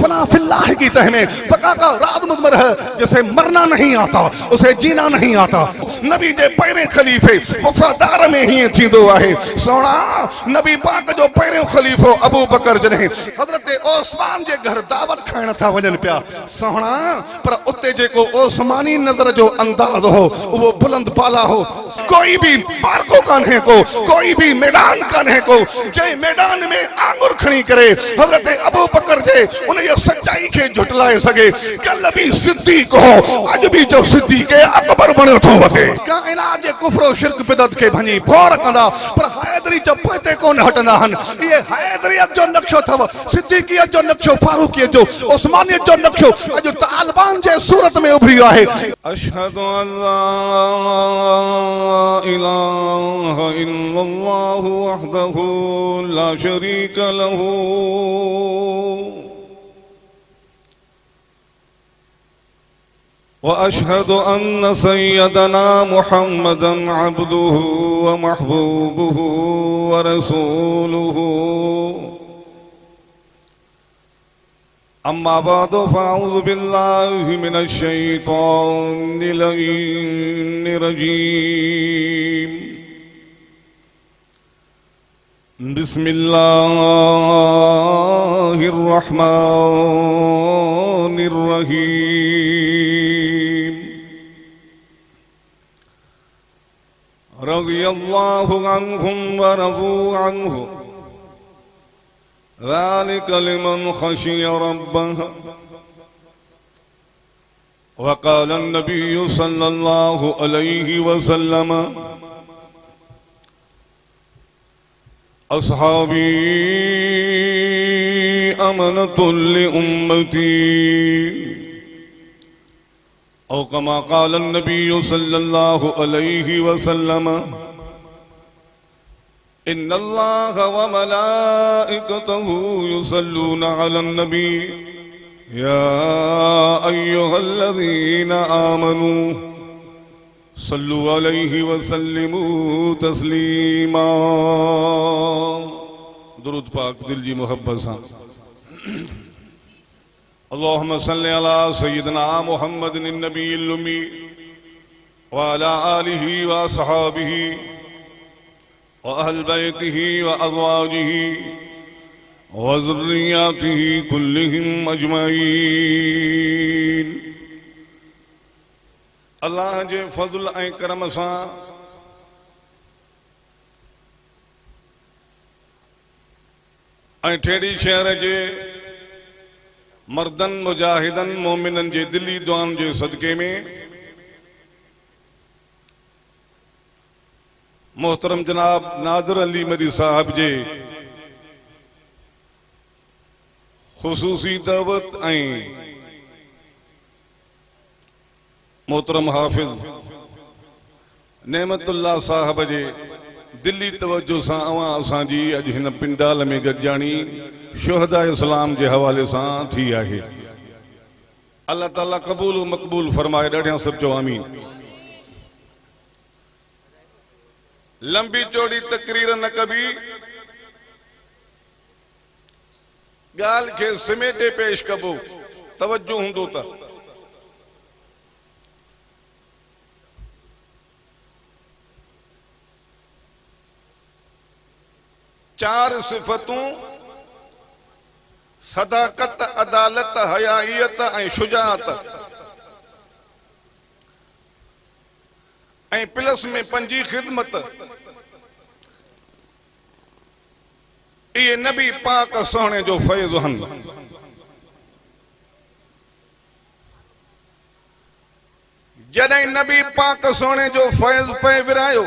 फना फिल्लाह की तह में पका का रात मुदमर है, जिसे मरना नहीं आता उसे जीना नहीं आता। नबी जे पैरे खलीफे वफादार में ही थींदो आहे। सोना नबी पाक जो पैरे खलीफो अबू बकर जने हजरत ओस्मान जे घर दावत खाइण था वजन पिया। सोना पर उते जेको ओस्मानी नजर जो अंदाज हो वो बुलंद पाला हो। कोई भी मार्को कान्हे को, कोई भी मैदान कान्हे को जे मैदान में आंगुर खणी करे हजरत अबू बकर जे उन ये सच्चाई के झुटलाए सके। कल भी सिद्दीक हो, आज भी जो सिद्दीक अकबर बने थो वते कायनात जे कुफ्र शिरक बिदत के भनी फोर कंदा पर हैदरी जब पते कोन हटना हन। ये हैदरियत जो नक्शो थव, सिद्दीकियत जो नक्शो, फारूकियत जो, उस्मानियत जो नक्शो आज तालिबान जे सूरत में उभरियो आहे। अशहदु अल्ला इलाहा इल्लल्लाह वहदहु ला शरीक लहू व अशहदु अन्न सय्यदना मुहम्मदन अब्दुहु व महबूबुहु व रसूलुहु। अम्मा बादु फ़अऊज़ु बिल्लाहि मिनश शैतानिर रजीम। बिस्मिल्लाहिर रहमानिर रहीम। रज़ियल्लाहु अन्हुम व रज़ू अन्हु ज़ालिका लिमन खशिया रब्बह। वक़ाल अन्नबिय्यु सल्लल्लाहु अलैहि वसल्लम अस्हाबी अमनतुल लिउम्मती औ कमा क़ाल अन्नबिय्यु सल्लल्लाहु अलैहि वसल्लम इन्नल्लाह व मलाइकतहु युसल्लूना अलन नबी या अय्युहल्लज़ीना आमनू सल्लु अलैहि वसल्लिमू तस्लीमा। दुरूद पाक दिल जी मोहब्बत सा। अल्लाहुम्मा सल्लि अला सय्यिदना मुहम्मदिन नबील उम्मी व अला आलिहि व अस्हाबिहि व अहल बैतिहि व अज़वाजिहि व ज़ुर्रिय्यतिहि कुल्लिहिम अजमईन। अल्लाह जे फज़ल ऐं करम सां ऐं ठेड़ी शहर जे मर्दन मुजाहिदन मोमिनन जे दिली दुआन जे सदके में मोहतरम जनाब नादिर अली मदी साहब जे खुसूसी दावत ऐं मोहतरम हाफिज नेमतुल्लाह साहब जे दिल्ली तवज्जो सां अवां असांजी अॼु हिन पिंडाल में गॾिजाणी शुहदा इस्लाम जे हवाले सां थी आहे। अल्लाह ताला क़बूल मक़बूल फरमाए। ॾाढियां सभु चओ आमीन। लंबी चौड़ी तकरीर न कबी, ॻाल्हि खे समेटे पेश कबो, तवज्जो हूंदो त। चार सिफ़तूं सदाकत, अदालत, हयाइयत ऐं शुजाअत ऐं प्लस में पंजी ख़िदमत, इहे नबी पाक सोहणे जो फैज़ हन। जॾहिं नबी पाक सोहणे जो फैज़ पे विरायो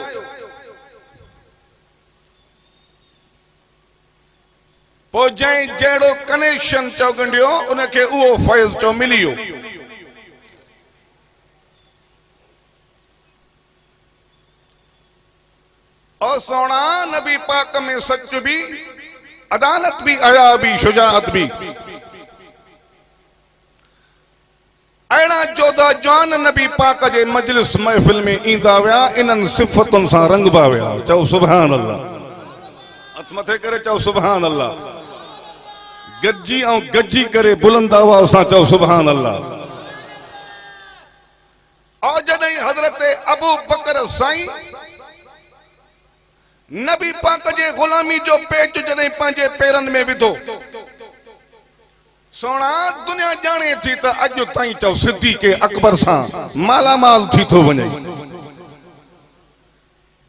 पोइ जंहिं जहिड़ो कनेक्शन चो ॻंढियो उनखे उहो फैज़ चो मिलियो। और सोना नबी पाक में सच भी, अदालत भी, हया भी, शुजाअत भी। अहिड़ा जोधा जवान नबी पाक जे मजलिस महफ़िल में ईंदा विया, इन्हनि सिफ़तुनि सां रंगबा विया। चओ सुभान अल्लाह। हथ मथे करे चओ सुभान अल्लाह। गजी ऐं गजी करे बुलंद आवाज़ सां चओ सुभान अल्लाह। और जॾहिं हज़रत अबू बकर साईं नबी पाक जे गुलामी जो पेच जॾहिं पंहिंजे पेरनि में विधो, सोना दुनिया जाने थी त अॼु ताईं चओ सिद्दीक़ अकबर सां मालामाल थी थो वञे।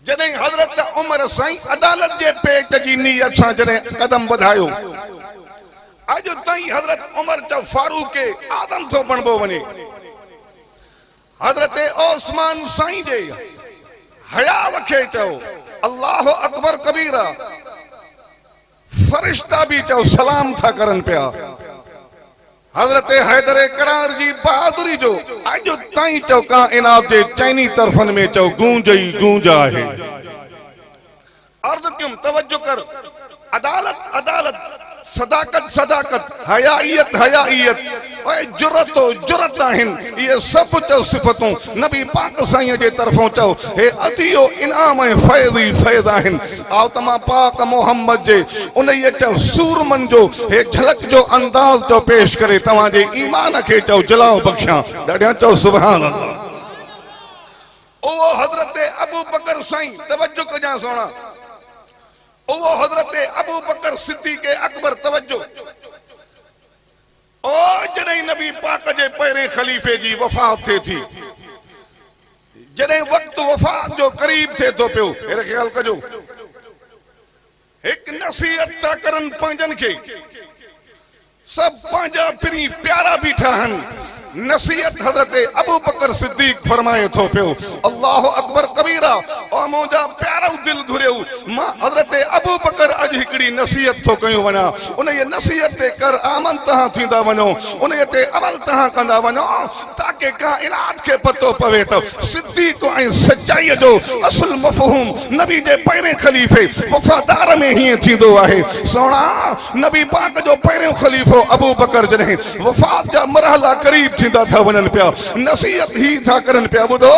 जॾहिं हज़रत उमर साईं अदालत जे पेच जी नीयत सां जॾहिं कदम वधायो, अॼु ताईं हज़रत उमर चओ फारूक आदम थो बणिबो वञे। हज़रत ओस्मान साईं जे हया खे चओ अल्लाह अकबर कबीरा, फरिश्ता भी चओ सलाम था करन पिया। हज़रत हैदर करार जी बहादुरी जो अॼु ताईं चओ काइनात जे चइनी तरफ़नि में चओ गूंज ई गूंज आहे। अर्ज़ कयुमि तवज्जो कर, अदालत अदालत, सदाकत सदाकत, हयाइयत हयाइयत, जुरत जुरत आहिनि। ये सब चओ सिफ़तूं नबी पाक साईं जे तरफ़ों चओ हे अतियो इनाम ऐं फैज़ ई फैज़ आहिनि। आओ तमां पाक मोहम्मद जे उन ये चओ सूरमन जो हे झलक जो अंदाज़ चओ पेश करे तव्हांजे ईमान खे चओ जलाओ बख्शियां। ॾाढा चओ सुभान अल्लाह। ओ हज़रत अबू बकर साईं, तवज्जो कजां सोना, ओ हज़रत अबू बकर सिद्दीक़ अकबर, तवज्जो। ओ जॾहिं नबी पाक जे पहिरें खलीफ़े जी वफ़ात थिए थी, जॾहिं वक़्तु वफ़ात जो क़रीब थिए थो पियो, हेरे ख्याल कजो, हिकु नसीहत था करनि पंहिंजनि खे, सभु पंहिंजा पिरी प्यारा बीठा आहिनि। नसीहत हज़रत अबू बकर सिद्दीक़ फरमाए थो पियो अल्लाह अकबर कबीरा। और मुंहिंजा प्यारा दिल घुरियो, मां हज़रत अबू बकर अॼु हिकिड़ी नसीहत थो कयूं वञा। उन ये नसीहत ते कर आमन तव्हां थींदा वञो, उन ते अमल तव्हां कंदा वञो, ताकि काइनात खे पतो पवे त सिद्दीक़ ऐं सचाईअ जो असुल मफ़हूम नबी जे पहिरें खलीफ़े वफ़ादार में हीअं थींदो आहे। सोना नबी पाक जो पहिरियों खलीफ़ो अबू बकर जॾहिं वफ़ात जा मरहला क़रीब थींदा था वञनि पिया, नसीहत ही था करनि पिया, ॿुधो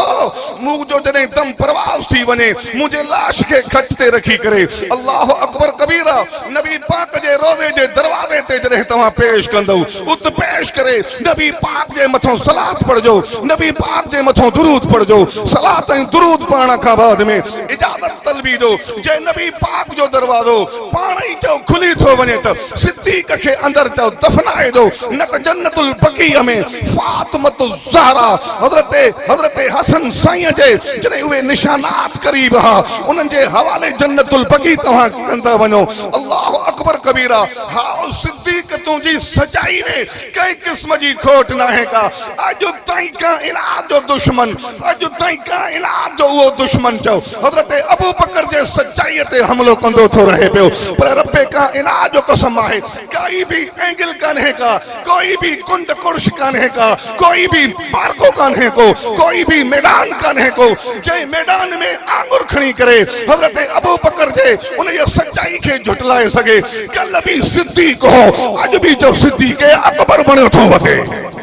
मुंहिंजो जॾहिं दम परवाज़ थी वञे, मुंहिंजे लाश खे खट ते रखी करे अल्लाह अकबर कबीरा नबी पाक जे रोज़े जे दरवाज़े ते जॾहिं तव्हां पेश कंदव, उत पेश करे नबी पाक जे मथां सलात पढ़जो, नबी पाक जे मथां दुरूद पढ़जो। सलात ऐं दुरूद पढ़ण खां बाद में इजाज़त तलबी जो जे नबी पाक जो दरवाज़ो पाण ई चओ खुली थो वञे त सिद्दीक़ खे अंदरि चओ दफ़नाए दो, न त जन्नतुल बक़ीअ में फातिमतु ज़हरा हज़रत हसन साईं जे जॾहिं उहे निशानात क़रीब हा, उन्हनि जे हवाले जन्नतुल बक़ी तव्हां कंदा वञो। अल्लाह अकबर कबीरा। हाओ सिद्दीक़ तुंहिंजी सचाई में कंहिं क़िस्म जी खोट न आहे का। अॼु ताईं काइनात जो दुश्मन, अॼु ताईं काइनात जो उहो दुश्मन चओ हज़रत अबू बकर जे सचाईअ ते हमलो कंदो थो रहे पियो, पर रब्बे काइनात जो कसम आहे काई भी एंगल कान्हे का, कोई भी कुंड कुर्श कान्हे का, कोई भी मार्गो कान्हे को, कोई भी मैदान कान्हे को जे मैदान में आंगुर खणी करे हज़रत अबू बकर जे उन ये सच्चाई खे झुटलाए सके। कल भी सिद्दीक़ हो, अॼु भी जो सिद्दीक़ अकबर बणियो थो वठे।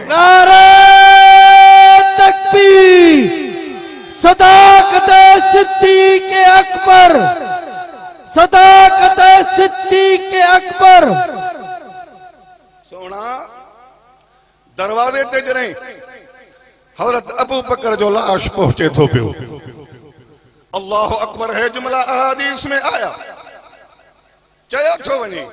नारे तकबीर, सदाकत सिद्दीक़ अकबर, सदाकत सिद्दीक़ अकबर। सोना दरवाजे ते जॾहिं हज़रत अबू बकर जो लाश पहुंचे थो पियो, अल्लाह अकबर है जुमला अहादीस में आया, चयो थो वञे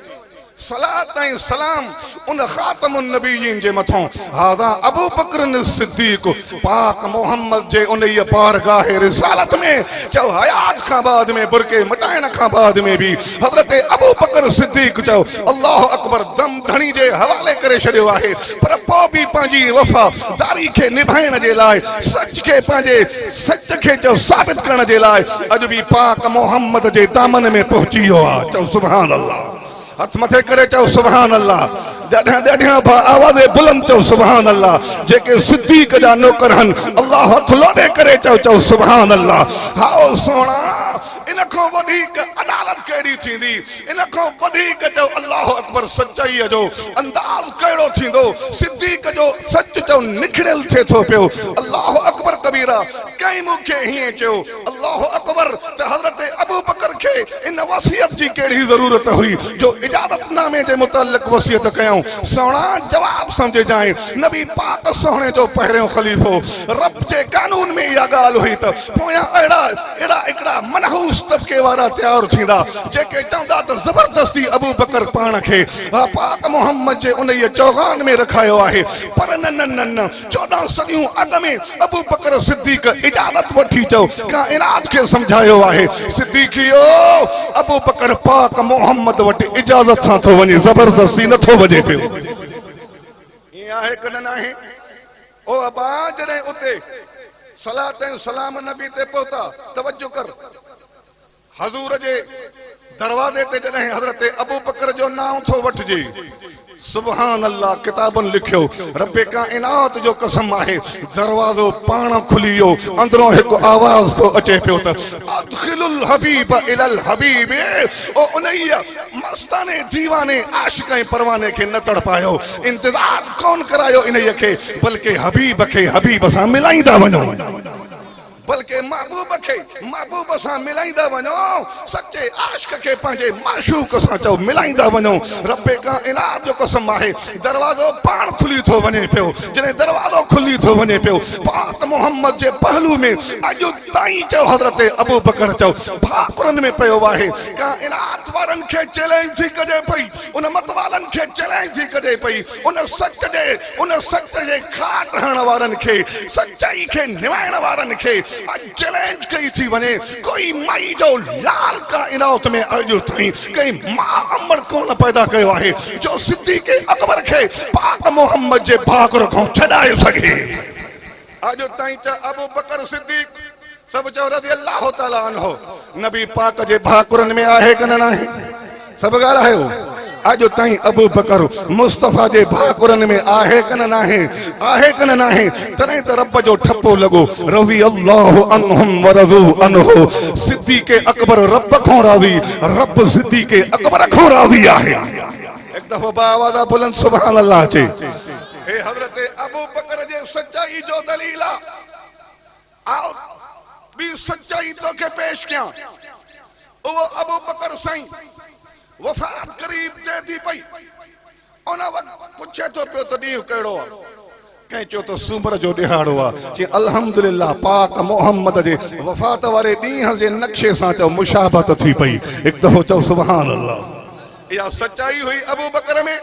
सलात ऐं सलाम उन ख़ातमुन नबीयीन जे मथां हाज़ा अबू बकर सिद्दीक़ पाक मोहम्मद जे उन ये बारगाह रिसालत में चओ हयात खां बाद में बुरके मटाइण खां बाद में भी हज़रत अबू बकर सिद्दीक़ चओ अल्लाह अकबर दम धणी जे हवाले करे छॾियो आहे, पर पोइ बि पंहिंजी वफ़ादारी खे निभाइण जे लाइ, सच खे पंहिंजे सच खे चओ साबित करण जे लाइ अॼु बि पाक मोहम्मद जे दामन में पहुची वियो आहे। चओ सुभान अल्लाह। हथ मथे करे चओ सुभान अल्लाह। ॾाढा आवाज़ बुलंद चओ सुभान अल्लाह। जेके सिद्दीक़ जा नौकर आहिनि अल्लाह हथ लोॾे करे चओ सुभान अल्लाह। हाओ सोना इन खां वधीक अदालत कहिड़ी थींदी, इन खां वधीक चओ अल्लाह अकबर सचाईअ जो अंदाज़ कहिड़ो थींदो। सिद्दीक़ जो सच चओ निखिड़ियल थिए थो पियो। अल्लाह अकबर कबीरा। कंहिं मूंखे हीअं चयो अल्लाह अकबर ते हजरत अबू बकर के इन वसीयत जी केड़ी जरूरत हुई जो इजाजतनामे जे मुतालिक वसीयत कयूं सोना जवाब समझे जाए नबी पाक सोने जो पहिरियों खलीफो रब जे कानून में या गाल हुई त पोया एड़ा एड़ा एकड़ा मनहूस तबके वारा तैयार थींदा जेके चवंदा त जबरदस्ती अबू बकर पाण के पाक मोहम्मद जे उन चौगान में रखायो आहे पर न न न न 14 सदियों अग में अबू बकर सिद्दीक इजाजत वठी चो कायनात के समझायो आहे सिद्दीकियो अबू बकर पाक मोहम्मद वटि इजाजत सां थो वञे जबरदस्ती नथो वञे पियो ये आहे कन नाहे ओ अबा जॾहिं उते सलात ऐं सलाम नबी ते पहुता तवज्जो कर हजूर जे दरवाजे ते जॾहिं हज़रत अबू बकर जो नाम थो वठिजे सुभान अल्लाह किताबन लिखियो रब्बे कायनात जो कसम आहे दरवाजो पाण खुलियो अंदरों एक आवाज तो अचे पियो त अदखिलुल हबीब इलल हबीब ओ उनैया मस्ताने दीवाने आशिक ऐं परवाने के न तड़पायो इंतजार कौन करायो इनैया के बल्कि हबीब सां मिलाईंदा वञो बल्कि महबूब सां मिलाईंदा वञो सच्चे आशिक के पंहिंजे माशूक सां चओ मिलाईंदा वञो रब्बे कायनात जो कसम आहे दरवाजो पाण खुली थो वञे पियो जॾहिं दरवाजो खुली थो वञे पियो पाक मोहम्मद जे पहलू में अॼु ताईं चओ हज़रत अबू बकर चओ भाकुरनि में पियो आहे कायनात वारनि खे चैलेंज थी कजे पई उन मतवालनि खे चैलेंज थी कजे पई उन सच जे खाट हणण वारनि खे सचाई खे निभाइण वारनि खे चैलेंज कई थी वने कोई माई जो लाल कायनात में अॼु ताईं कई मां अमर कोन पैदा कयो आहे जो सिद्दीक़ अकबर के पाक मोहम्मद जे भाकुर खां छॾाए सघे अॼु ताईं त अबू बकर सिद्दीक़ सब चओ रज़ी अल्लाह ताला अन्हो नबी पाक जे भाकुरनि में आहे कि न आहे सब ॻाल्हायो अॼु ताईं अबू बकर मुस्तफा जे भाकुरनि में आहे कि न आहे तॾहिं त रब जो ठप्पो लॻो रज़ी अल्लाहु अन्हुम व रज़ू अन्हु सिद्दीक़ अकबर रब खां राज़ी रब सिद्दीक़ अकबर खां राज़ी आहे एक दफ़ो बावाज़ा बुलंद सुभान अल्लाह अचे हे हज़रत अबू बकर जे सच्चाई जो दलील आओ बी सच्चाई तो के पेश किया वो अबू बकर साईं वफात करीब थे थी पई उन वक्त पुछे तो पियो तो ॾींहुं कहिड़ो आहे कंहिं चयो तो सूमर जो ॾिहाड़ो आहे चई अल्हम्दुलिल्लाह पाक मोहम्मद जे वफ़ात वारे ॾींहं जे नक्शे सां चओ मुशाबत थी पई हिकु दफ़ो चओ सुभान अल्लाह इहा सच्चाई हुई अबू बकर में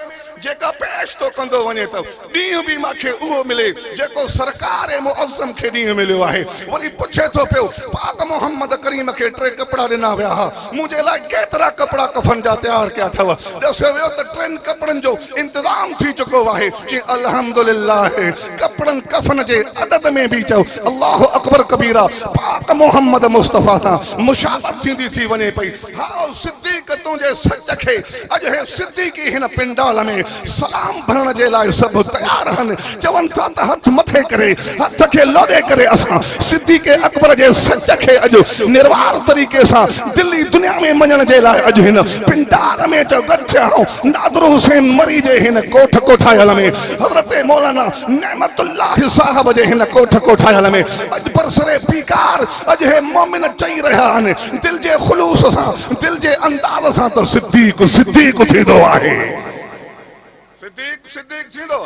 जेका पेश तो कंदो वञे त ॾींहुं बि मूंखे उहो मिले जेको सरकार मुअज़्ज़म खे ॾींहुं मिलियो आहे वरी पुछे थो पियो पाक मोहम्मद करीम खे 3 कपिड़ा ॾिना विया हा मुंहिंजे लाइ केतिरा कपिड़ा कफन जा तयार कया अथव ॾिसो वियो त 3 कपिड़नि जो इंतज़ाम थी चुको आहे चई अल्हम्दुलिल्लाह कपिड़नि कफन जे अदद में बि चओ अल्लाह अकबर कबीरा पाक मोहम्मद मुस्तफा सां मुशाबत थींदी थी वञे पई हा सिद्दीक़ तुंहिंजे सच खे अॼु हे सिद्दीक़ी हिन पिंडाल में सलाम भरण जे लाइ सब तैयार हन चवन था त हथ मथे करे हथ के लोॾे करे असां सिद्दीक़ अकबर जे सच खे अॼु निर्वार तरीक़े सां दिल्ली दुनिया में मञण जे लाइ अॼु हिन पिंडार में चओ गठिया नादर हुसैन मरी जे हिन कोठ कोठायल में हज़रत मौलाना नेमतुल्लाह साहब जे हिन कोठ कोठायल में अॼु बरसरे पीकार अॼु हे मोमिन चई रहिया आहिनि दिल जे खुलूस सां दिल जे अंदाज़ सां त सिद्दीक़ थींदो आहे सिद्दीक़ थींदो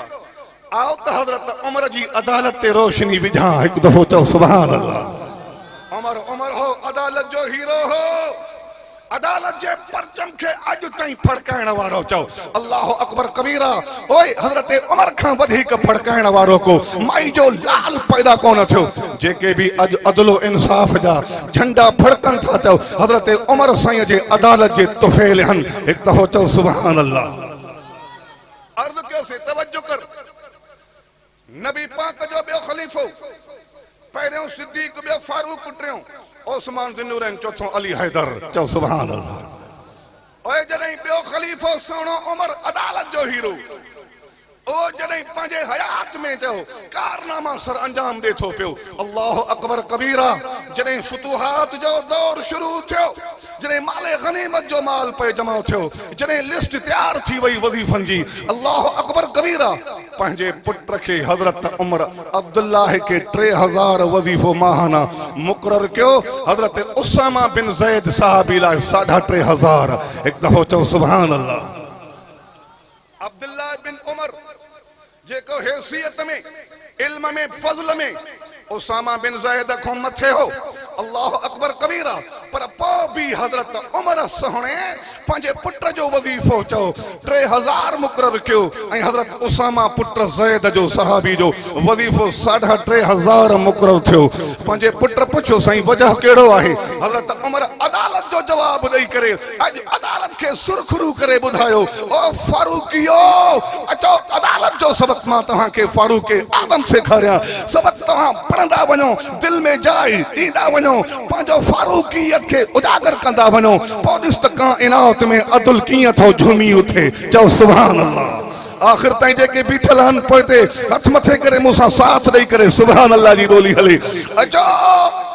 आओ त हज़रत उमर जी अदालत ते रोशनी विझां हिकु दफ़ो चओ सुभान अल्लाह उमर हो अदालत जो हीरो हो अदालत जे परचम के अॼु ताईं फड़काइण वारो चओ अल्लाह अकबर कबीरा ओए हज़रत उमर खां वधीक फड़काइण वारो को माई जो लाल पैदा कोन थियो जेके भी अॼु अदलो इंसाफ़ जा झंडा फड़कनि था चओ हज़रत उमर साईं जे अदालत जे तुफ़ैल हन हिकु दफ़ो चओ सुभान अल्लाह अर्ज़ कयो से तवज्जो कर नबी पाक जो ॿियो ख़लीफ़ो पहिरियों सिद्दीक़ ॿियो फारूक टियों ओस्मान ज़ुन्नूरैन चौथों अली हैदर चओ सुभान अल्लाह ओए जॾहिं ॿियो ख़लीफ़ो सुहिणो उमर अदालत जो हीरो ओ जॾहिं पंहिंजे हयात में चओ कारनामा सर अंजाम ॾे थो पियो अल्लाह अकबर कबीरा जॾहिं फुतूहात जो दौर शुरू थियो जॾहिं माले गनीमत जो माल पे जमा थियो जॾहिं लिस्ट तैयार थी वई वज़ीफ़नि जी अल्लाह अकबर कबीरा पंहिंजे पुट खे हज़रत उमर अब्दुल्लाह के 3000 वज़ीफ़ो माहाना मुक़रर कयो। हज़रत उसामा बिन ज़ैद साहबी लाइ 3500। एक दफ़ो चओ सुभान अल्लाह। अब्दुल्लाह बिन उमर जेको हैसियत में, इल्म में, फज़ल में उसामा बिन ज़ैद खां मथे हो। अल्लाह अकबर कबीरा। पर पोइ बि हज़रत उमर सोहणे पंहिंजे पुट जो वज़ीफ़ो चओ 3000 मुक़रर कयो ऐं हज़रत उसामा पुट ज़ैद जो सहाबी जो वज़ीफ़ो 3500 मुक़रर थियो। पंहिंजे पुट पुछो साईं वजह कहिड़ो आहे? हज़रत उमर अदालत जो जवाब ॾेई करे अॼु अदालत खे सुरखरू करे ॿुधायो, ओ फारूकियो अचो अदालत जो सबक़ मां तव्हांखे फारूक आदम सेखारियां। सबक़ तव्हां पढ़ंदा वञो, दिल में जाइ ॾींदा वञो, पंहिंजो फारूकियत खे उजागर कंदा वञो, पोइ ॾिस त काइनात में अदल कीअं थो झूमी उथे। चओ सुभान अल्लाह। आख़िर ताईं जेके बीठल आहिनि पोइते हथ मथे करे मूंसां साथ ॾेई करे सुभान अल्लाह जी ॿोली हले। अचो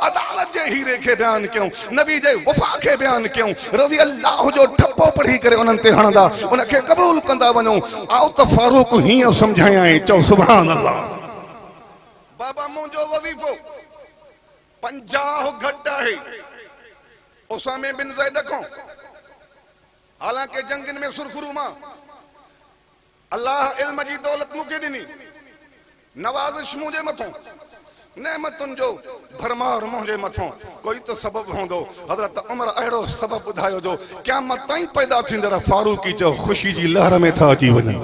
अदालत जे हीरे खे बयान कयूं, नबी जे वफ़ा खे बयान कयूं, रज़ी अल्लाह जो ठपो पढ़ी करे उन्हनि ते हणंदा, उनखे क़बूल कंदा वञो। आओ त फारूक हीअं सम्झायां। चओ सुभान अल्लाह। बाबा मुंहिंजो वज़ीफ़ो 50 घटि आहे उसामे बिन ज़ैद खां। हालांकि जंगनि में सुरखरू मां अल्लाह इल्म जी दौलत मूंखे ॾिनी, नवाज़िश मुंहिंजे मथां, नेमतुनि जो भरमार मुंहिंजे मथां। कोई त सबब हूंदो। हज़रत उमर अहिड़ो सबब ॿुधायो जो क़यामत ताईं पैदा थींदड़ फारूकी चओ ख़ुशी जी लहर में था अची वञनि।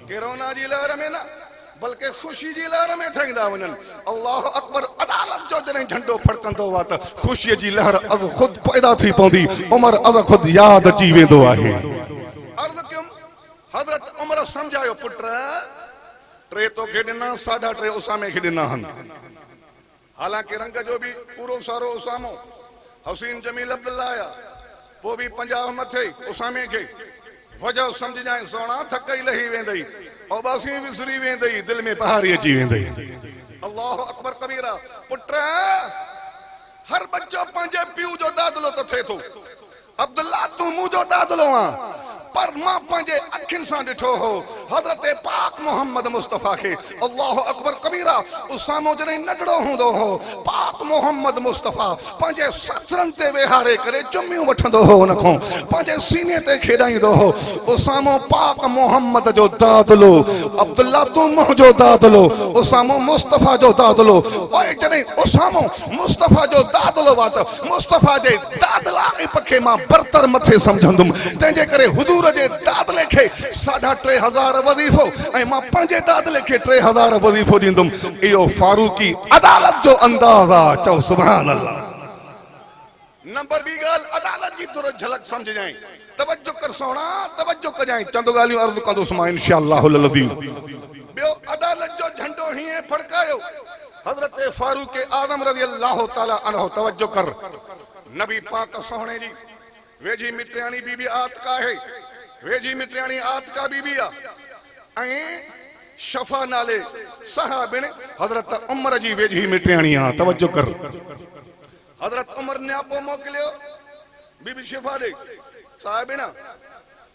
कोरोना जी लहर में न बल्कि ख़ुशी जी लहर में थींदा वञनि। अल्लाह अकबर। अदालत जो जॾहिं झंडो फड़कंदो आहे त ख़ुशीअ जी लहर अज़ ख़ुदि पैदा थी पवंदी। उमर अज़ ख़ुदि यादि अची वेंदो आहे। अर्ज़ कयुमि हज़रत उमर सम्झायो पुट 3 तोखे ॾिना, 3.5 उसामे खे ॾिना आहिनि। हालांकि रंग जो बि पूरो सारो उसामो हसीन जमील अब्दुल्ला आया, पोइ बि 50 मथे उसामे खे। वजह सम्झजांइ सोना थकई लही वेंदई, औबासी विसरी वेंदई, दिल में पहाड़ी अची वेंदई। अल्लाह अकबर कबीरा। पुट हर बच्चो पंहिंजे पीउ जो दादलो त थिए थो। अब्दुल्ला तूं मुंहिंजो दादलो आ, पर मां पंहिंजे अखियुनि सां ॾिठो हो हज़रत पाक मोहम्मद मुस्तफ़ा खे। अल्लाह अकबर कबीरा। उसामो जॾहिं नंढड़ो हूंदो हो पाक मोहम्मद मुस्तफ़ा पंहिंजे ससरनि ते वेहारे करे चुमियूं वठंदो हो, उनखां पंहिंजे सीने ते खेॾाईंदो हो। उसामो पाक मोहम्मद जो दादलो। अब्दुल्ला तूं मुंहिंजो दादलो, उसामो मुस्तफ़ा जो दादलो। ओए जॾहिं उसामो मुस्तफ़ा जो दादलो आहे त मुस्तफ़ा जे दादला खे मां बरतर मथे सम्झंदुमि। तंहिंजे करे हुजूर जे दादले खे 3500 वज़ीफ़ो ऐं मां पंहिंजे दादले खे 3000 वज़ीफ़ो ॾींदुमि। इहो फारूकी अदालत जो अंदाज़ आहे। चओ सुभान अल्लाह। नंबर ॿी ॻाल्हि अदालत जी तुर झलक सम्झजांइ। तवज्जो कर सोना, तवज्जो कजांइ। चंद ॻाल्हियूं अर्ज़ कंदुसि मां इंशाअल्लाहुल अज़ीज़। ॿियो अदालत जो झंडो हीअं फड़कायो हज़रत फारूक आज़म रज़ी अल्लाह ताला अन्हु। तवज्जो कर। नबी पाक सोहणे जी वेझी मिटियाणी बीबी आतिका आहे, वेझी मिटियाणी आतिका बीबी आहे ऐं शफा नाले सहाबिन हज़रत उमर जी वेझी मिटियाणी आहे। तवज्जो कर। हज़रत उमर न्यापो मोकिलियो बीबी शफा ॾे। साहिबिन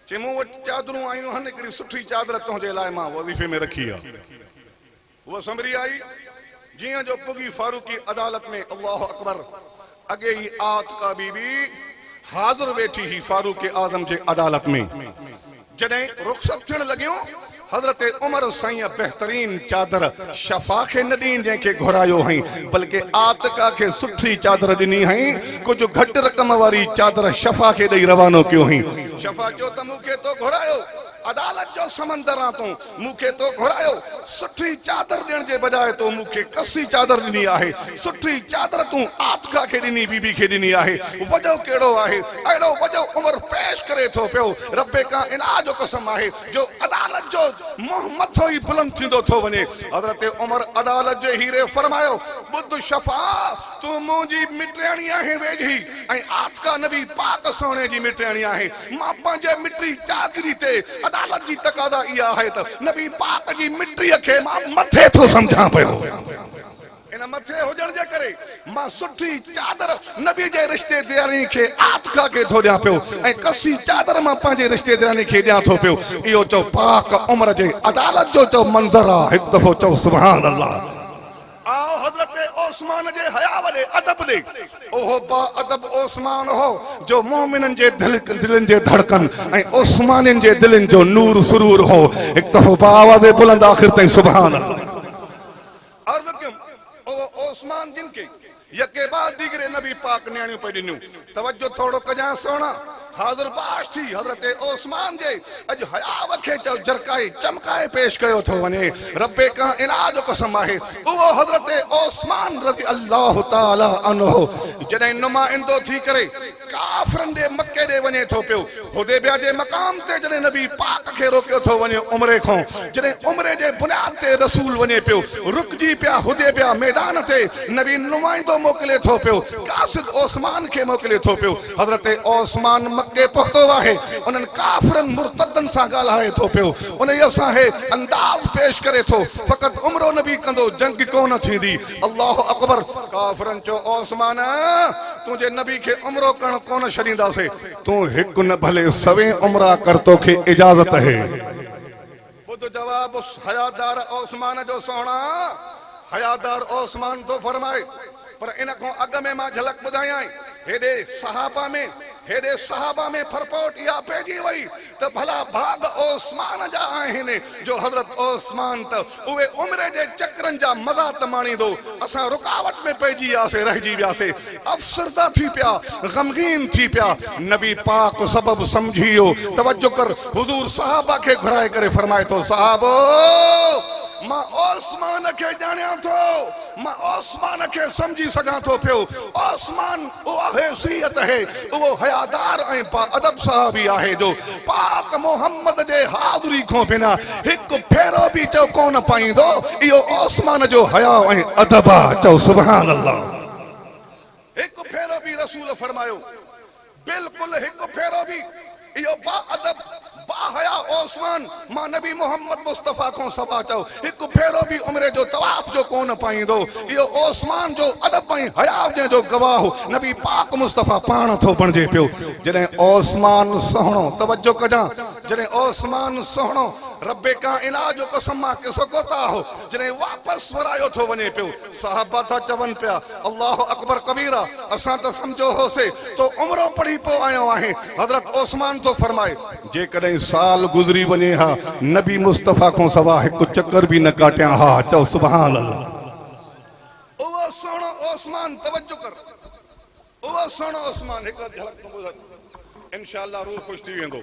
चई मूं वटि चादरूं आयूं आहिनि, हिकिड़ी सुठी चादर तुंहिंजे लाइ मां वज़ीफ़े में रखी आहे। उहा संभरी आई। जीअं जो पुगी फारूकी अदालत में। अल्लाह अकबर। अॻे ई आतिका बीबी हाज़िर वेठी ही फारूक आज़म जे अदालत में। जॾहिं रुख़सत थियण लॻियूं हज़रत उमर साईं बेहतरीन चादर शफा खे न ॾीन जंहिंखे घुरायो हई, बल्कि आतिका खे सुठी चादर ॾिनी हई। कुझु घटि रक़म वारी चादर शफा खे ॾेई रवानो कयो हई। शफा चयो त मूंखे तो घुरायो, अदालत जो समंदर आ तूं, मूंखे तो घुरायो। सुठी चादर ॾियण जे बजाए तो मूंखे कसी चादर ॾिनी आहे। सुठी चादर तूं आतिका खे ॾिनी, बीबी खे ॾिनी आहे। वजह कहिड़ो आहे? अहिड़ो वजह उमर पेश करे थो पियो। रब्बे का इलाह जो कसम आहे जो अदालत जो मुंह मथो ई बुलंद थींदो थो वञे। हज़रत उमर अदालत जे हीरे फरमायो बुद्ध शफा तूं मुंहिंजी मिटियाणी आहे वेझी ऐं आतिका नबी पाक सोहणे जी मिटियाणी आहे। मां पंहिंजे मिटी चादरी ते अदालत जी तकादा इहा आहे त नबी पाक जी मिटीअ खे मां मथे थो सम्झां पियो। इन मथे हुजण जे करे मां सुठी चादर नबी जे रिश्तेदारी खे आतका के थो ॾियां पियो ऐं कसी चादर मां पंहिंजे रिश्तेदारी खे ॾियां थो पियो। इहो चओ पाक उमर जे अदालत जो चओ मंज़र आहे। हिकु दफ़ो चओ सुभान अल्लाह। आओ हज़रत ओस्मान जे हया वाले अदब दे। ओहो बा अदब ओस्मान हो जो मोमिनन जे दिलन जे धड़कन ऐं ओस्मानन जे दिलन जो नूर सुरूर हो। हिकु दफ़ो बा आवाज़ बुलंद आखिर ताईं सुभान अल्लाह। अर्ज़ कयूं ओ ओस्मान जिन के यके बाद दीगरे नबी पाक न्याणियों पे ॾिनियूं। तवज्जो थोड़ो कजां सोना हाज़िर बाश थी हज़रत ओस्मान जे अज हया खे जरकाए चमकाए पेश कयो थो वने। रब्बे का इनाद कसम आहे वो हज़रत ओस्मान रज़ी अल्लाह ताला अन्हु जॾहिं नुमाइंदो थी करे काफ़िरन दे मक्के दे वने थो पियो। हुदैबिया जे मकाम ते जॾहिं नबी पाक खे रोकियो थो वने उमरे खां, जॾहिं उमरे जे बुनियाद ते रसूल वने पियो, रुकजी पिया हुदैबिया मैदान ते नबी नुमाइंदो मोकिले थो पियो, कासिद ओस्मान खे मोकिले थो पियो। हज़रत ओस्मान मक्के पहुतो आहे, उन्हनि काफ़िरन मुर्तदन सां ॻाल्हाए थो पियो, उन सां हे अंदाज़ पेश करे थो फ़क़त उमरो नबी कंदो जंग कोन थींदी। अल्लाह अकबर। काफ़िरन चयो ओस्मान तुंहिंजे नबी खे उमरो करण कोन छॾींदासीं, तूं हिकु न भले सवें उमरा कर तोखे इजाज़त है। ॿुध जवाब हयादार ओस्मान जो सोहणा। हयादार ओस्मान तो फरमाए पर इन खां अॻु में मां झलक ॿुधायां हेॾे सहाबा में फरपोट इहा पइजी वई त भला भाग ओस्मान जा आहिनि जो हज़रत ओस्मान त उहे उमिरि जे चकरनि जा मज़ा त माणींदो, असां रुकावट में पइजी वियासीं, रहिजी वियासीं, अफ़सरदा थी पिया, ग़मगीन थी पिया। नबी पाक सबब सम्झी वियो। तवज्जो कर हुज़ूर सहाबा खे घुराए करे फरमाए थो सहाबो मां ओस्मान खे ॼाणियां थो, मां ओस्मान खे समझी सघां थो पियो। ओस्मान उहा हैसियत है, उहो हयादार ऐं बाअदब सहाबी आहे जो पाक मोहम्मद जे हाज़िरी खां बिना हिकु फेरो बि चओ कोन पाईंदो। इहो ओस्मान जो हया ऐं अदब आहे। चओ सुभान अल्लाह। हिकु फेरो बि रसूल फरमायो, बिल्कुलु हिकु फेरो बि इहो बाअदब बाहया ओस्मान मां नबी मोहम्मद मुस्तफा को सभा चओ हिकु फेरो भी उमरे जो तवाफ जो कोन पाईंदो। इहो ओस्मान जो अदब ऐं हया जो गवाह नबी पाक मुस्तफा पाण थो बणिजे पियो। जॾहिं ओस्मान सोहणो, तवज्जो कजां, जॾहिं ओस्मान सोहणो रब्बे का इलाज जो कसम मां किसो कोता हो, जॾहिं वापसि वरायो थो वञे पियो, सहाबा था चवनि पिया अल्लाह अकबर कबीरा, असां त सम्झो होसीं तो उमरो पढ़ी पो आयो आहे। हज़रत ओस्मान तो फरमाए जेकॾहिं साल गुज़री वञे हा नबी मुस्तफा को सवा हिकु चक्कर भी न काटियां हा। चओ सुभान अल्लाह। उहो सोनो ओस्मान, तवज्जो कर, उहो सोनो ओस्मान हिकु झलक ॿुध, इंशाअल्लाह रूह ख़ुशि थी वेंदो।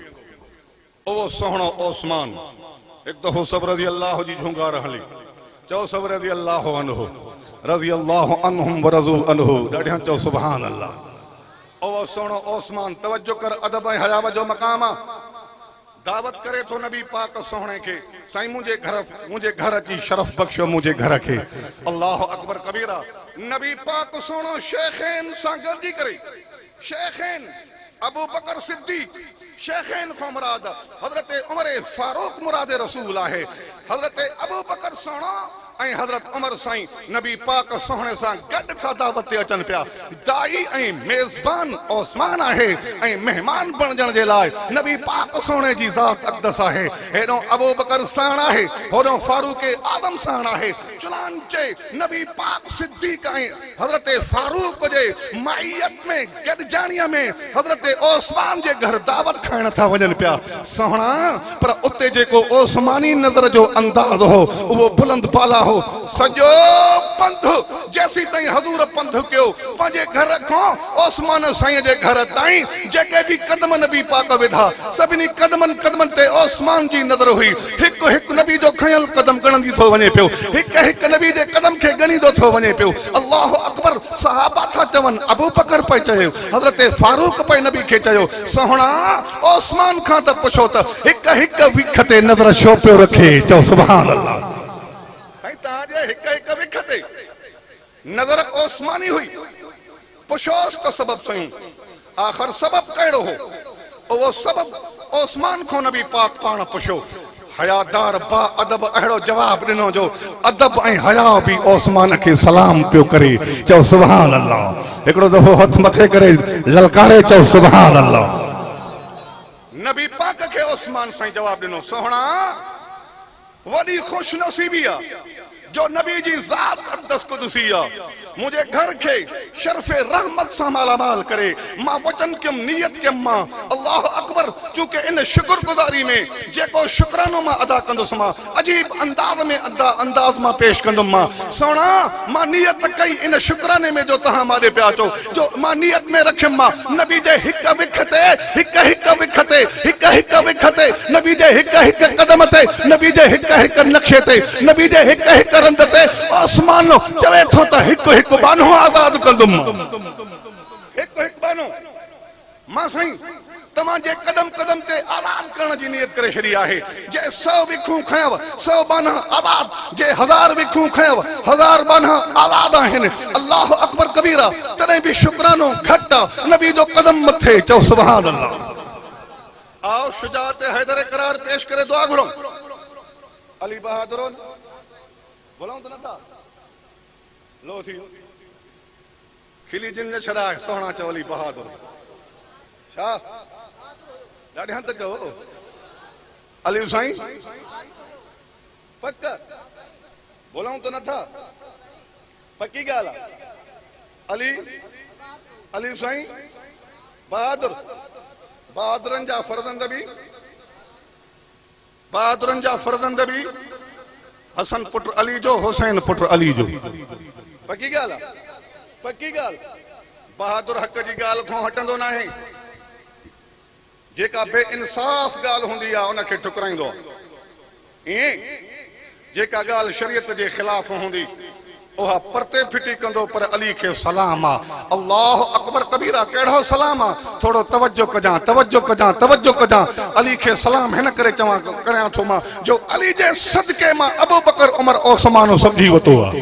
उहो सोहणो ओस्मान हिकु दफ़ो सब रज़ी अल्लाह जी झुंगार हली। चओ सब रज़ी अल्लाह अन्हु, रज़ी अल्लाह अन्हुम व रज़ू अन्हु। ॾाढियां चओ सुभान अल्लाह। उहो सोहणो ओस्मान, तवज्जो कर, अदब ऐं हया जो मक़ाम आहे। दावत करे थो नबी पाक सोहणे के साईं मुझे घर अची शरफ बख्शो मुझे घर के। अल्लाह अकबर कबीरा। नबी पाक सोहणो शेखैन सां गॾिजी करे, शेखैन अबू बकर सिद्दीक, शेखैन खां मुराद हज़रत उमर फारूक मुराद रसूल आहे। हज़रत अबू बकर सोहणो ऐं हज़रत उमर साईं नबी पाक सोहणे सां गॾु था दावत ते अचनि पिया। दाई ऐं मेज़बान ओस्मान आहे ऐं मेहमान बणजण जे लाइ नबी पाक सोहणे जी ज़ात अक़दस आहे। हेॾो अबू बकर साण आहे, होॾो फारूक आदम साण आहे। चुनांचे नबी पाक सिद्दीक ऐं हज़रत फारूक जे माइयत में गॾजाणीअ में हज़रत ओस्मान जे घर दावत खाइण था वञनि पिया। सोहणा पर उते जेको ओस्मानी नज़र जो अंदाज़ हो उहो बुलंद बाला हो। सॼो पंध जैसी ताईं हज़ूर पंध कयो पंहिंजे घर खां ओस्मान साईं जे घर ताईं जेके बि कदम नबी पाक विधा सभिनी कदमनि ते ओस्मान जी नज़र हुई। हिकु हिकु नबी जो खयल कदम गणंदी थो वञे पियो, हिकु हिकु नबी जे कदम खे गणींदो थो वञे पियो। अल्लाह अकबर। सहाबा था चवनि, अबू बकर पे चयो, हज़रत फारूक पे नबी खे चयो सोहणा ओस्मान खां त पुछो त हिकु हिकु विख ते नज़र छो पियो रखे। चओ सुभान अल्लाह। तव्हांजे हिकु हिकु विख ते नज़र ओस्मानी हुई। पुछोसि त सबब सही, आख़िर सबब कहिड़ो हो? उहो सबब ओस्मान खां नबी पाक पाण पुछियो। हयादार बा अदब अहिड़ो जवाब ॾिनो जो अदब ऐं हया बि ओस्मान खे सलाम पियो करे। चओ सुभान अल्लाह। हिकिड़ो दफ़ो हथ मथे करे ललकारे चओ सुभान अल्लाह। नबी पाक खे ओस्मान साईं जवाब ॾिनो, सोहणा वॾी ख़ुशनसीबी आहे जो नबी जी ज़ात अक़दस क़ुदसी आहे मुझे घर के शर्फ़े रहमत से मालामाल करे। मां वचन कयम नियत कयम मां अल्लाह अकबर चूंकि इन शुक्रगुजारी में जेको शुक्रानो मां अदा कंदुसि मां अजीब अंदाज में अंदाज मां पेश कंदुमि। मां सोना मां नियत कई इन शुक्राने में जो तहां मारे पिया चो जो मां नियत में रखियम मां नबी जे हिक विख ते हिक नबी जे हिक कदम ते नबी जे हिक नक्शे ते नबी जे हिक रंद ते आसमान चवे थो त हिक बानो आजाद कंदुम। हिक बानो मां साईं तमां जे कदम कदम ते आजाद करण जी नियत करे छड़ी आहे। जे 100 विखूं खयव 100 बाना आजाद जे 1000 विखूं खयव 1000 बाना आजाद आहिनि। अल्लाह अकबर कबीरा तॾहिं बि शुक्रानो घट नबी जो कदम मथे। चओ सुभान अल्लाह। आओ शुजात हैदर करार पेश करे दुआ घुरो। अली बहादुर बोलाऊं तो न था लो थी खिली जिन ने छड़ा सोहना चओ अली बहादुर छा ॾाढे हंध चओ अली साईं पक बोलाऊं तो न था पक्की ॻाल्हि आहे। अली साईं बहादुरनि जा फर्ज़ंद बि हसन पुट अली जो हुसैन पुट अली जो। पक्की ॻाल्हि आहे पक्की ॻाल्हि। बहादुर हक़ जी ॻाल्हि खां हटंदो न आहे। जेका बेइंसाफ़ ॻाल्हि हूंदी आहे उनखे ठुकराईंदो आहे। ईअं जेका ॻाल्हि शरीयत जे ख़िलाफ़ हूंदी उहा परते फिटी कंदो पर अली खे सलाम आहे। अल्लाह अकबर कबीरा कहिड़ो सलाम आहे। थोरो तवज्जो कजां अली खे सलाम हिन करे चवां करियां थो मां जो अली जे सदके मां अबू बकर उमर ओस्मान समझी वतो आहे।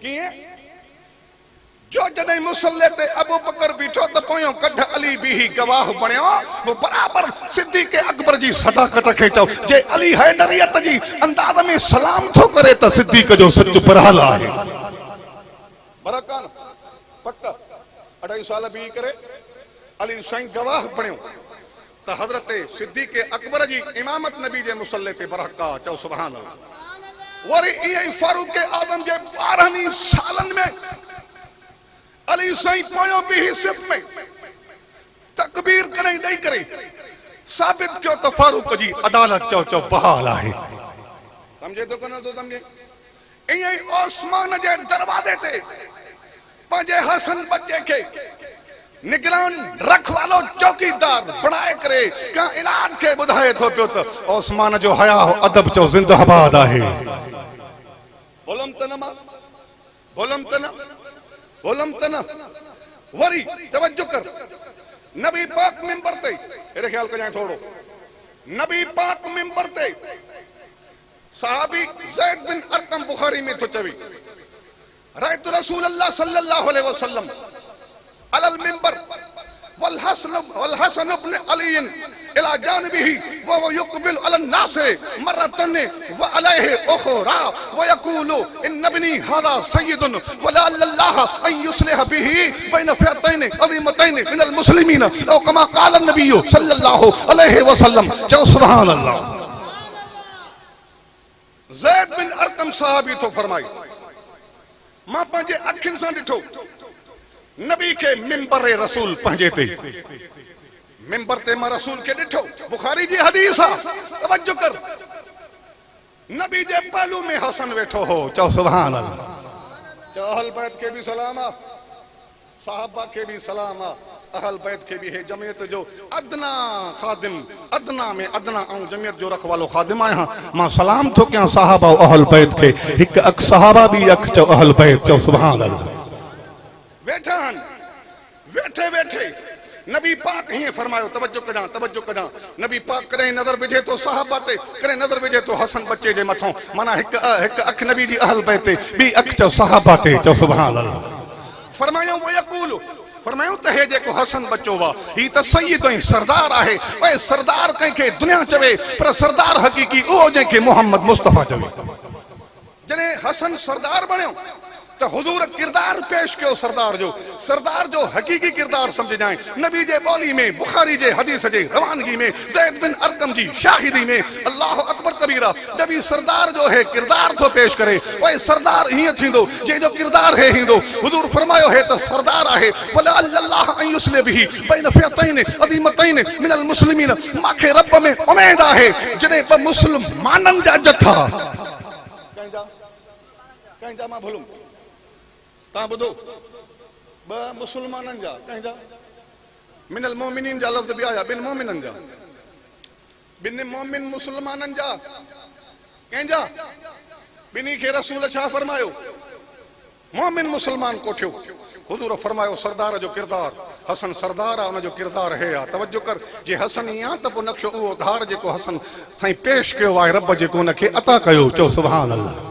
कीअं जो जॾहिं मुसल्ले ते अबू बकर बीठो त पोयों कढ अली बि गवाह बणियो। वो बराबर सिद्दीक़ अकबर जी सदाकत खे चओ जे अली हैदरियत जी अंदाज में सलाम थो करे त सिद्दीक़ जो सच बरहाल आहे। बरकान पक 2.5 साल बि करे अली साईं गवाह बणियो त हज़रत सिद्दीक़ अकबर जी इमामत नबी जे मुसल्ले ते बरहका। चओ सुभान अल्लाह। वरी ईअं ई फारूक आज़म जे 12 सालनि में अली साईं पोयों बि हिस्से में तकबीर करे ॾेई करे साबित कयो त फारूक जी अदालत चओ बहाल आहे। समझे तो कोन तो समझे। ईअं ई ओस्मान जे दरवाजे ते पंहिंजे हसन बच्चे खे निगरान रखवालो चौकीदार बणाए करे काइनात खे ॿुधाए थो पियो त ओस्मान जो हया अदब चओ जिंदाबाद आहे। बोलम त न वरी तवज्जो कर। नबी पाक मिंबर ते मेरे ख्याल कजां थोड़ो नबी पाक मिंबर ते सहाबी ज़ैद बिन अरकम बुखारी में तो चवी रायत रसूल अल्लाह सल्लल्लाहु अलैहि वसल्लम अलल मिंबर वल हसन इब्न अली इला जानिबिही व युकबिल अलन नास मरतन व अलैहि उखरा व यकूलु इन इब्नी हादा सय्यदुन व ला अल्लाह अन युस्लिह बिही बैन फिअतैन अज़ीमतैन मिनल मुस्लिमीन औ कमा क़ाल नबी सल्लल्लाहु अलैहि वसल्लम। चओ सुभान अल्लाह। ज़ैद बिन अरकम साहबी तो फरमाई मां पंहिंजे अखियुनि सां ॾिठो नबी के मिंबर रसूल पंहिंजे ते मिंबर ते मां रसूल के ॾिठो। बुखारी जी हदीस आहे तवज्जो कर। नबी जे पहलू में हसन वेठो हो। चओ सुभान अल्लाह। चओ अहल बैत के भी सलाम आहे साहबा के भी सलाम आहे अहल बैत के भी है जमियत जो अदना खादिम अदना में अदना ऐं जमियत जो रखवालो खादिम आहियां। मां सलाम थो कयां साहबा अहल बैत खे। हिक अख साहबा बि अख चओ अहल बैत। चओ सुभान अल्लाह। वेठे नबी पाक हीअं फरमायो तवज्जो कजां नबी पाक कॾहिं नज़र विझे तो साहबा ते कॾहिं नज़र विझे तो हसन बच्चे जे मथों माना हिक अख नबी जी अहल बैत ते ॿी अख चओ साहबा ते। चओ सुभान अल्लाह। फरमायो वो यकूल फरमायो त हे जेको हसन बच्चो वा ही त सईद ऐं सरदार आहे। ओए सरदार कंहिंखे दुनिया चवे पर सरदार हक़ीक़ी उहो जंहिंखे मोहम्मद मुस्तफ़ा चवे। जॾहिं हसन सरदार बणियो तो हुजूर किरदार पेश कयो सरदार जो हकीकी किरदार समझ जाए। नबी जे बोली में बुखारी जे हदीस जे रवानगी में ज़ैद बिन अरकम जी शाहिदी में अल्लाह अकबर कबीरा नबी सरदार जो है किरदार तो पेश करे। ओए सरदार हीअं थींदो जे जो किरदार है हींदो। हुजूर फरमायो है तो सरदार आहे वला अल्लाह अन युस्लिह बिही बैन फ़िअतैन अज़ीमतैन मिनल मुस्लिमीन। माखे रब में उम्मीद आहे जॾहिं ॿ मुस्लमाननि जा जथा कंहिंजा मां भुलूं ता बुधो ब मुसलमानन जा कंहिंजा मिनल मोमिनीन जा लफ्ज़ भी आया बिन मोमिनन जा बिन मोमिन मुसलमानन जा कंहिंजा बिनी खे रसूल छा फरमायो मोमिन मुसलमान कोठियो। हुजूर फरमायो सरदार जो किरदार हसन सरदार आहे उन जो किरदार है आ। तवज्जो कर जे हसन या त पोइ नक्शो उहो धार जेको हसन साईं पेश कयो आहे रब जेको उनखे अता कयो। चओ सुभान अल्लाह।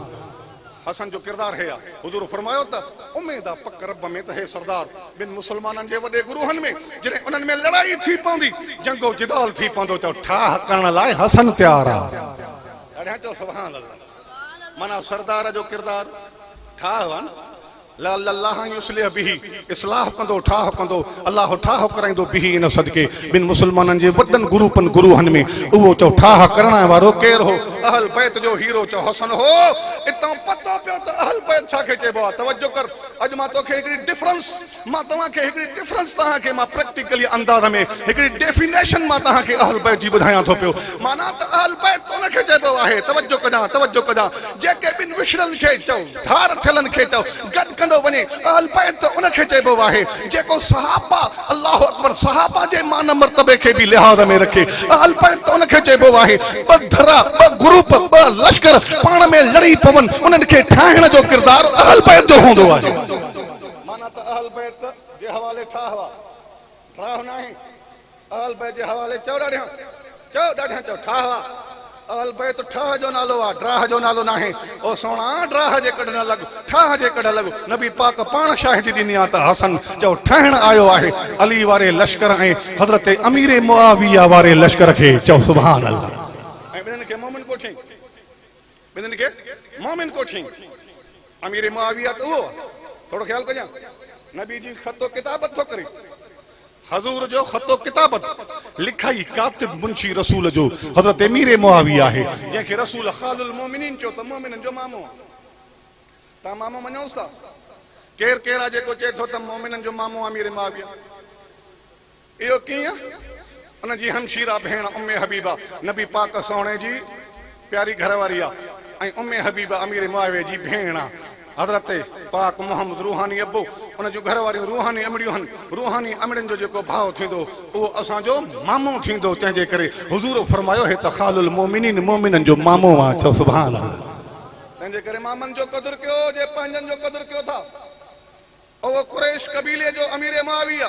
हसन जो किरदार है हुजूर फरमायो त उम्मीद आ पक रब में त हे सरदार बिन मुसलमानन जे वॾे गुरूहन में जॾहिं उन्हनि में लड़ाई थी पवंदी जंगो जिदाल थी पवंदो चओ ठाह करण लाइ हसन तैयार आहे। ॾाढा चओ सुभान अल्लाह। माना सरदार जो किरदार ठाह आहे न ला अल्लाह युस्लिह बिही इस्लाह कंदो ठाह कंदो अल्लाह ठाह कराईंदो बिही इन सदके बिन मुसलमानन जे वॾनि ग्रुपन गुरूहन में उहो चओ ठाह करण वारो केर हो अहल बैत जो हीरो चओ हसन हो। इतां पतो पियो त अहल बैत छा खे चइबो आहे। तवज्जो कर अॼु मां तोखे हिकिड़ी डिफरेंस मां तव्हांखे हिकिड़ी डिफरेंस तव्हांखे मां प्रैक्टिकली अंदाज़ में हिकिड़ी डेफिनेशन मां तव्हांखे अहल बैत जी ॿुधायां थो पियो। माना त अहल बैत उनखे चइबो आहे तवज्जो कजां जेके ॿिन विछड़नि खे चओ धार थियलनि खे चओ गॾु वने अहल बैत उनखे चइबो आहे जेको सहाबा अल्लाह अकबर सहाबा जे मान मर्तबे खे भी लिहाज़ में रखे। अहल बैत उनखे चइबो आहे ॿ धरा ॿ ग्रुप ॿ लश्कर पाण में लड़ी पवन उन्हनि खे ठाहिण जो किरदार अहल बैत जो हूंदो आहे। माना त अहल बैत जे हवाले ठाह न आहे अहल बैत जे हवाले चओ ॾाढा चओ ठाह अहल बैत ठाह जो नालो आहे ड्राह जो नालो न आहे। ओ सोना ड्राह जे कॾ न लॻ ठाह जे कॾ लॻ। नबी पाक पाण शाहिदी ॾिनी आहे त हसन चओ ठहण आयो आहे अली वारे लश्कर ऐं हज़रत अमीर मुआविया वारे लश्कर खे। चओ सुभान अल्लाह। ऐं ॿिन्हिनि खे मोमिन कोठी अमीर मुआविया त उहो थोरो ख़्याल कजां नबी जी ख़तो किताबत थो करे हजूर जो ख़तो किताबत लिखाई कातिब मुंशी रसूल जो हज़रत अमीर मुआविया आहे जंहिंखे रसूल खालुल मोमिनीन चयो त मोमिननि जो मामो तव्हां मामो मञोसि था। केर केर आहे जेको चए थो त मोमिननि जो मामो अमीर मुआविया इहो कीअं उनजी हमशीरा भेण उम्मे हबीबा नबी पाक सोणे जी प्यारी घरवारी आहे ऐं उम्मे हबीबा अमीर मुआविया जी भेण आहे। हज़रत पाक मोहम्मद रूहानी अबो उन जूं घर वारियूं रूहानी अमड़ियूं आहिनि। रूहानी अमड़ियुनि जो जेको भाव थींदो उहो असांजो मामो थींदो। तंहिंजे करे हुज़ूर फरमायो हे त खालुल मोमिनीन मोमिननि जो मामो आहे। चओ सुभान अल्लाह। तंहिंजे करे मामनि जो क़दुरु कयो जे पंहिंजनि जो क़दुरु कयो था। उहो कुरैश कबीले जो अमीर मुआविया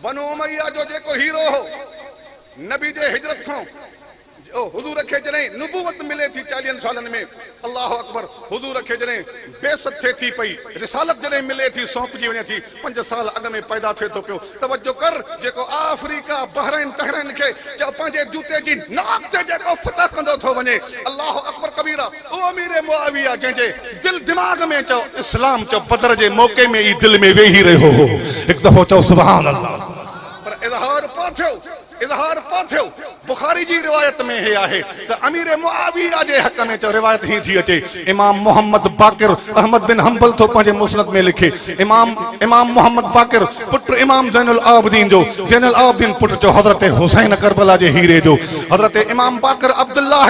बनु उमैया जो जेको हीरो हो नबी जे हिजरत खां हुजूर खे जॾहिं नुबूवत मिले थी 40 सालनि में अल्लाह अकबर हुजूर खे जॾहिं बेसत थिए थी पई रिसालत जॾहिं मिले थी सौंपजी वञे थी 5 साल अॻ में पैदा थिए थो पियो। तवज्जो कर जेको अफ्रीका बहरैन तहरैन खे चओ पंहिंजे जूते जी नाक ते जेको फतह कंदो थो वञे अल्लाह अकबर कबीरा उहो अमीर मुआविया जंहिंजे दिल दिमाग़ में चओ इस्लाम चओ बदर जे मौक़े में ई दिल में वेही रहियो हो। हिकु दफ़ो चओ सुभान अल्लाह। पर इज़हार पहुतो बुखारी जी रिवायत में हे आहे त अमीर मुआविया जे हक़ में चओ रिवायत ही थी अचे। इमाम मोहम्मद बाकिर अहमद बिन हंबल तो पंहिंजे मुस्नद में लिखे इमाम मोहम्मद बाकिर पुत्र इमाम ज़ैनुल आबिदीन पुत्र जो हज़रत हुसैन करबला जे हीरे जो हज़रत इमाम बाकिर अब्दुल्लाह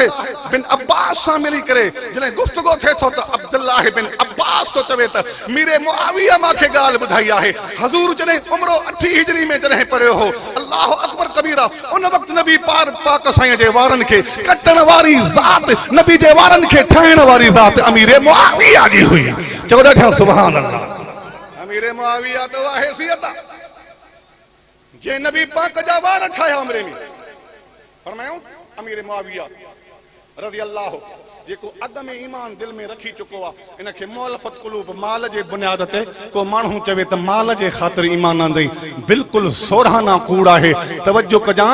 बिन अब्बास सां मिली करे जॾहिं गुफ्तगू थिए थो त अब्दुल्लाह बिन अब्बास तो चवे त अमीर मुआविया मूंखे ॻाल्हि ॿुधाई आहे हज़ूर जॾहिं उमरो 8 हिजरी में जॾहिं पढ़ियो हो अल्लाह अकबर कबीरा उन वक़्तु नबी पाक साईं जे वारनि खे कटण वारी ज़ात नबी जे वारनि खे ठाहिण वारी ज़ात अमीर मुआविया जी हुई। चओ ॾाढा सुभान अल्लाह। अमीर मुआविया तो हैसियत जे नबी पाक जा वार ठाहिया उमिरि में फरमायो अमीर मुआविया रज़ी अल्लाह जेको अग में ईमान दिल में रखी चुको आहे इनखे मुअल्लफ़त क़ुलूब माल जे बुनियाद ते को माण्हू चवे त माल जे ख़ातिर ईमान आंदई बिल्कुलु सोढ़ाना कूड़ आहे तवज्जो कजां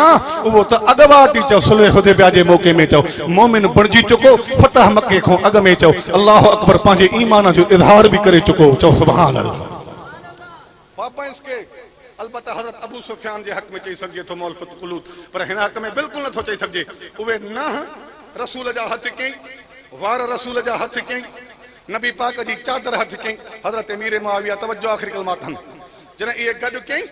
उहो त अॻवाट ई चओ सुलह हुदैबिया जे मौक़े में चओ मोमिन बणिजी चुको फतह मके खां अॻ में चओ अल्लाह अकबर पंहिंजे ईमान जो इज़हार बि करे चुको चओ सुभान अल्लाह पापा इसके अलबत्ता हज़रत अबू सुफियान जे हक़ में चई सघिजे थो मुअल्लफ़त क़ुलूब पर हिन हक़ में बिल्कुलु नथो चई सघिजे उहे न रसूल जा हथ कई वार रसूल जा हथ कई नबी पाक जी चादर हथ कई हज़रत अमीर मुआविया तवज्जो आख़िरी कलमात जॾहिं इहे गॾु कई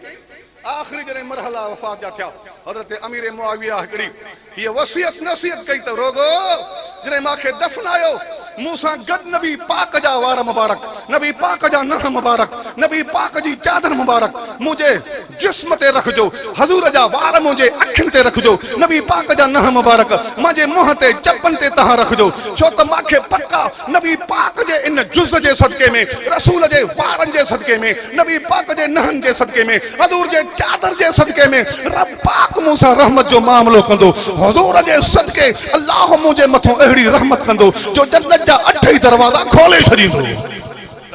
आख़िरी जॾहिं मरहला वफ़ात जा थिया हज़रत अमीर मुआविया हिकिड़ी हीअ वसियत नसीहत कई त रोगो जॾहिं मूंखे दफ़नायो मूंसां गॾु नबी पाक जा वार मुबारक नबी पाक जा नह मुबारक नबी पाक जी चादर मुबारक मुंहिंजे जिस्म ते रखिजो हज़ूर जा वार मुंहिंजे अखियुनि ते रखिजो नबी पाक जा नह मुबारक मुंहिंजे मुंहं ते चपनि ते तव्हां रखिजो छो त मूंखे पका नबी पाक जे इन जुज़ जे सदके में रसूल जे वारनि जे सदके में नबी पाक जे नहनि जे सदके में हज़ूर जे चादर जे सदके में रब पाक मूंसां रहमत जो मामिलो कंदो हज़ूर जे सदके अल्लाह मुंहिंजे मथां अहिड़ी रहमत कंदो जो जन्नत जा 8 ई दरवाज़ा खोले छॾींदो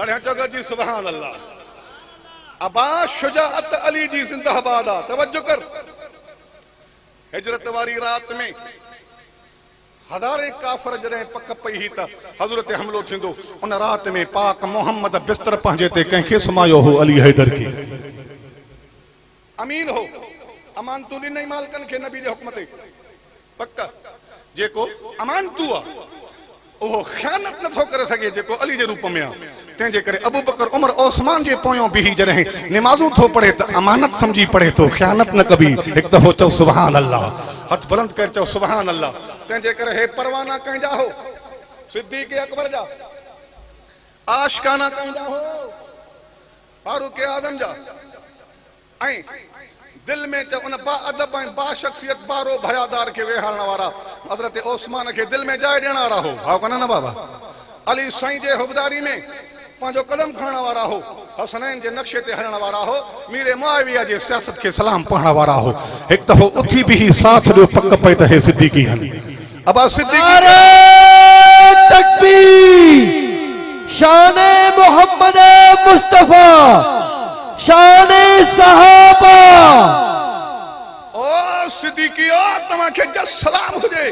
ॾाढा चगर जी सुभान अल्लाह अब्बास शुजाअत अली जी ज़िंदाबाद आहे तवज्जो कर हिजरत वारी रात में हज़ारे काफ़िर जॾहिं पक पई ही त हज़ूर ते हमलो थींदो उन रात में पाक मोहम्मद बिस्तर पंहिंजे ते कंहिंखे सुमायो हो अली हैदर खे अमीन हो अमानतू ॾिनई मालिकनि खे नबी जे हुक्म ते पक जेको अमानतू आहे उहो ख़यानत नथो करे सघे जेको अली जे रूप में आहे तंहिंजे करे अबू बकर उमर ओस्मान जे पोयों बीही जॾहिं निमाज़ूं थो पढ़े त अमानत समझी पढ़े थो ख़यानत न कबी हिकु दफ़ो चओ सुभान अल्लाह हथ बुलंद करे चओ सुभान अल्लाह तंहिंजे करे हे परवाना कंहिंजा हो सिद्दीक़ अकबर जा आशिकाना कंहिंजा हो फारूक आज़म जा ऐं दिल में चओ उन बा अदब ऐं बा शख्सियत बारो भयादार खे वेहारण वारा हज़रत ओस्मान खे दिल में जाइ ॾियण वारा हो हा कोन न बाबा अली साईं जे हुबदारी में पंहिंजो कदम खणण वारा हो हसनैन जे नक्शे ते हलण वारा हो मीर मुआविया जे सियासत खे सलाम पढ़ण वारा हो हिकु दफ़ो उथी बि साथ ॾियो पक पई त हे सिद्दीक़ी हन अबा सिद्दीक़ी तकबीर शाने मोहम्मद मुस्तफा शाने सहाबा ओ सिद्दीक़ी तव्हांखे जस सलाम हुजे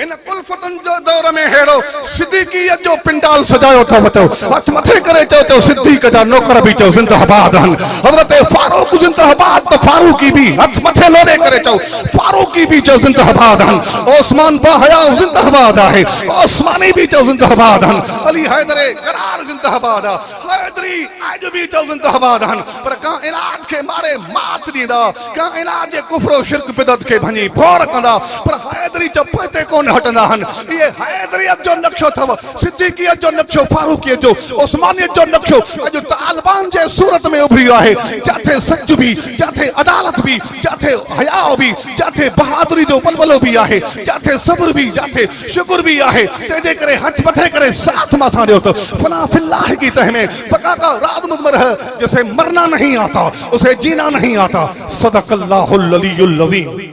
इन कुल्फतुन जो दौर में हेड़ो सिद्दीक़ीयत जो पिंडाल सजायो था वचो हथ मथे करे चओ चओ सिद्दीक़ जा नौकर भी चओ जिंदाबाद हन हज़रत फारूक जिंदाबाद तो फारूकी भी हथ मथे लोड़े करे चओ फारूकी भी चओ जिंदाबाद हन ओस्मान बाहया जिंदाबाद है ओस्मानी भी चओ जिंदाबाद हन अली हैदर करार जिंदाबाद हैदरी आज भी चओ जिंदाबाद हन पर कायनात के मारे मात दीदा कायनात जे कुफ्र शिरक बिदत के भनी भोर कंदा पर हैदरी चओ पते कोन हटंदा हन ये हैदरियत जो नक्शो थव सिद्दीक़ियत जो नक्शो फारूकियत जो उस्मानियत जो नक्शो अज तालिबान जे सूरत में उभरी आहे जाथे सच भी जाथे अदालत भी जाथे हया भी जाथे बहादुरी जो पलवलो भी आहे जाथे सब्र भी जाथे शुक्र भी आहे तेजे करे हथ मथे करे साथ मा सां ॾियो त फना फिल्लाह की तह में पका का रात मुदमर है जैसे मरना नहीं आता उसे जीना नहीं आता सदक़ल्लाहुल अलीयुल अज़ीम।